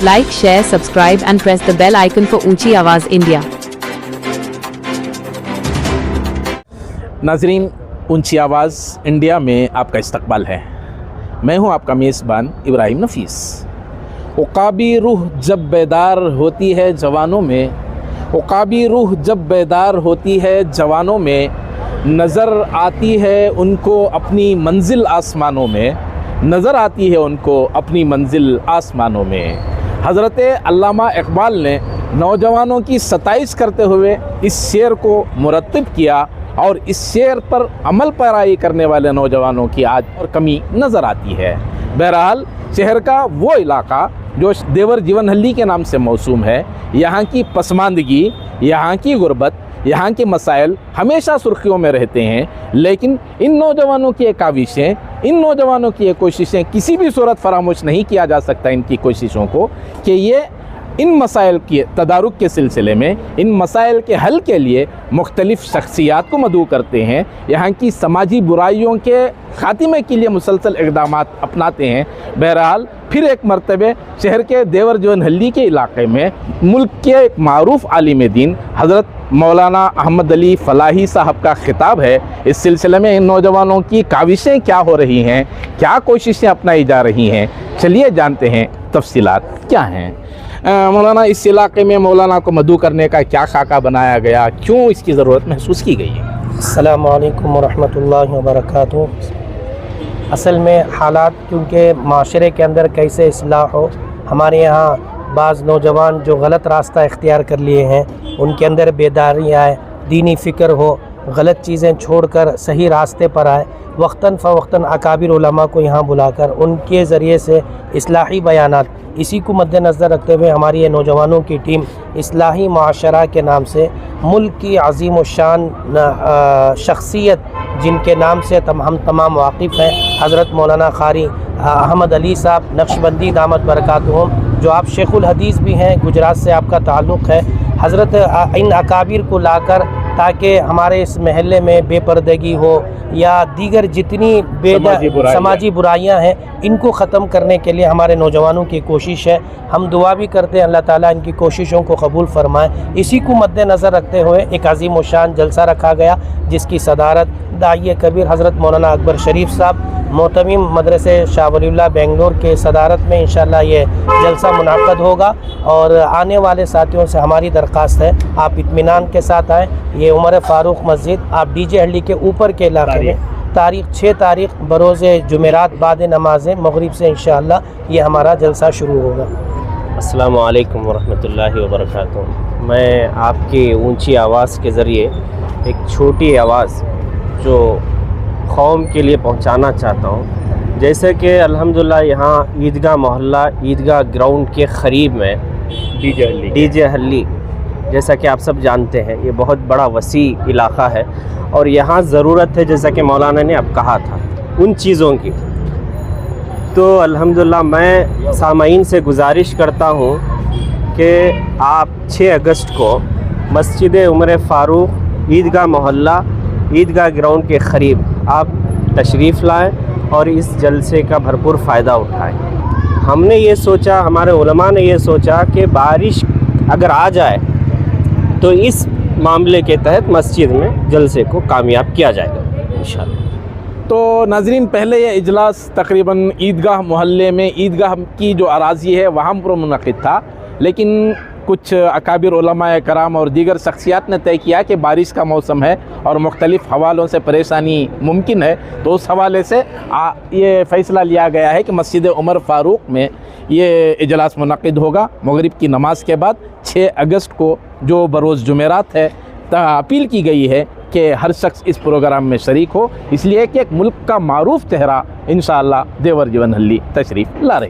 Like, share, subscribe and press the bell icon for ऊंची आवाज़ India. नाजरीन, ऊंची आवाज़ इंडिया में आपका इस्तकबाल है। मैं हूं आपका मेज़बान इब्राहिम नफीस। उकाबी रूह जब बेदार होती है जवानों में, उकाबी रूह जब बेदार होती है जवानों में, नज़र आती है उनको अपनी मंजिल आसमानों में, नज़र आती है उनको अपनी मंजिल आसमानों में। हज़रत अल्लामा इकबाल ने नौजवानों की सताइश करते हुए इस शेर को मुरत्तिब किया और इस शेर पर अमल पैराई करने वाले नौजवानों की आज और कमी नज़र आती है। बहरहाल शहर का वो इलाका जो देवर जीवनहल्ली के नाम से मौसूम है, यहाँ की पसमानदगी, यहाँ की गुर्बत, यहाँ के मसाइल हमेशा सुर्खियों में रहते हैं। लेकिन इन नौजवानों की ये काविशें, इन नौजवानों की ये कोशिशें किसी भी सूरत फरामोश नहीं किया जा सकता इनकी कोशिशों को कि ये इन मसाइल के तदारुक के सिलसिले में, इन मसाइल के हल के लिए मुख्तलिफ़ शख्सियात को मदऊ करते हैं, यहाँ की समाजी बुराइयों के ख़ात्मे के लिए मुसलसल इक़दामात अपनाते हैं। बहरहाल फिर एक मरतबे शहर के देवर जीवनहल्ली के इलाक़े में मुल्क के एक मारूफ़ आलिम दीन हज़रत मौलाना अहमद अली फ़लाही साहब का ख़िताब है। इस सिलसिले में इन नौजवानों की काविशें क्या हो रही हैं, क्या कोशिशें अपनाई जा रही हैं, चलिए जानते हैं तफ़सीलात क्या हैं। मौलाना, इस इलाक़े में मौलाना को मदऊ करने का क्या खाका बनाया गया, क्यों इसकी ज़रूरत महसूस की गई है? अस्सलामु अलैकुम वरहमतुल्लाहि वबरकातुहू। असल में हालात क्योंकि माशरे के अंदर कैसे इस्लाह हो, हमारे यहाँ बाज़ नौजवान जो गलत रास्ता इख्तियार कर लिए हैं, उनके अंदर बेदारी आए, दीनी फ़िक्र हो, गलत चीज़ें छोड़कर सही रास्ते पर आए। वक्तन फ़वक्तन अकाबिर उलमा को यहाँ बुलाकर उनके ज़रिए से इस्लाही बयानात, इसी को मद्देनज़र रखते हुए हमारी ये नौजवानों की टीम इस्लाही मुआशरा के नाम से मुल्क की अज़ीम व शान शख्सियत जिनके नाम से हम तमाम वाकिफ़ हैं, हज़रत मौलाना क़ारी अहमद अली साहब नक्शबंदी दामत बरकातुहुम, जो आप शेखुल हदीस भी हैं, गुजरात से आपका ताल्लुक़ है। हज़रत इन अकाबिर को लाकर ताकि हमारे इस महल्ले में बेपर्दगी हो या दीगर जितनी समाजी बुराइयां हैं, इनको ख़त्म करने के लिए हमारे नौजवानों की कोशिश है। हम दुआ भी करते हैं अल्लाह ताला इनकी कोशिशों को कबूल फरमाए। इसी को मद्देनज़र रखते हुए एक अज़ीम व शान जलसा रखा गया, जिसकी सदारत दाइए कबीर हज़रत मौलाना अकबर शरीफ साहब मोहतमीम मदरसे शाह वलीउल्लाह बेंगलोर के सदारत में इंशाअल्लाह ये जलसा मुनाक़द होगा। और आने वाले साथियों से हमारी दरख्वास्त है, आप इत्मीनान के साथ आएँ। ये उमर फ़ारूक मस्जिद आप डीजे हल्ली के ऊपर के इलाके में तारीख़ 6 तारीख़ बरोज़ जुमेरात बाद नमाज मगरिब से इंशाअल्लाह ये हमारा जलसा शुरू होगा। अस्सलामु अलैकुम वरहमतुल्लाहि वबरकातुहू। मैं आपकी ऊंची आवाज़ के ज़रिए एक छोटी आवाज़ जो कौम के लिए पहुंचाना चाहता हूं। जैसे कि अल्हम्दुलिल्लाह यहाँ ईदगाह मोहल्ला ईदगाह ग्राउंड के क़रीब में डीजे हल्ली, जैसा कि आप सब जानते हैं, ये बहुत बड़ा वसी इलाक़ा है और यहाँ ज़रूरत है, जैसा कि मौलाना ने अब कहा था, उन चीज़ों की। तो अल्हम्दुलिल्लाह मैं सामाईन से गुजारिश करता हूँ कि आप 6 अगस्त को मस्जिद उमर फ़ारूक ईदगाह मोहल्ला ईदगाह ग्राउंड के क़रीब आप तशरीफ़ लाएँ और इस जलसे का भरपूर फ़ायदा उठाएँ। हमने ये सोचा, हमारे उलमा ने ये सोचा कि बारिश अगर आ जाए तो इस मामले के तहत मस्जिद में जलसे को कामयाब किया जाएगा इंशाअल्लाह। तो नाजरीन, पहले ये इजलास तकरीबन ईदगाह मोहल्ले में ईदगाह की जो अराज़ी है वहाँ पर मुनक़िद था, लेकिन कुछ अकाबिर उलमाए कराम और दीगर शख्सियात ने तय किया कि बारिश का मौसम है और मुख्तलिफ़ हवालों से परेशानी मुमकिन है, तो उस हवाले से ये फ़ैसला लिया गया है कि मस्जिद उमर फ़ारूक में ये इजलास मुनक़िद होगा मगरिब की नमाज के बाद 6 अगस्त को, जो बरोज़ जुमेरात है। अपील की गई है कि हर शख्स इस प्रोग्राम में शरीक हो, इसलिए कि एक मुल्क का मारूफ़ चेहरा इंशाअल्लाह देवर जीवनहल्ली तशरीफ़ ला रहे हैं।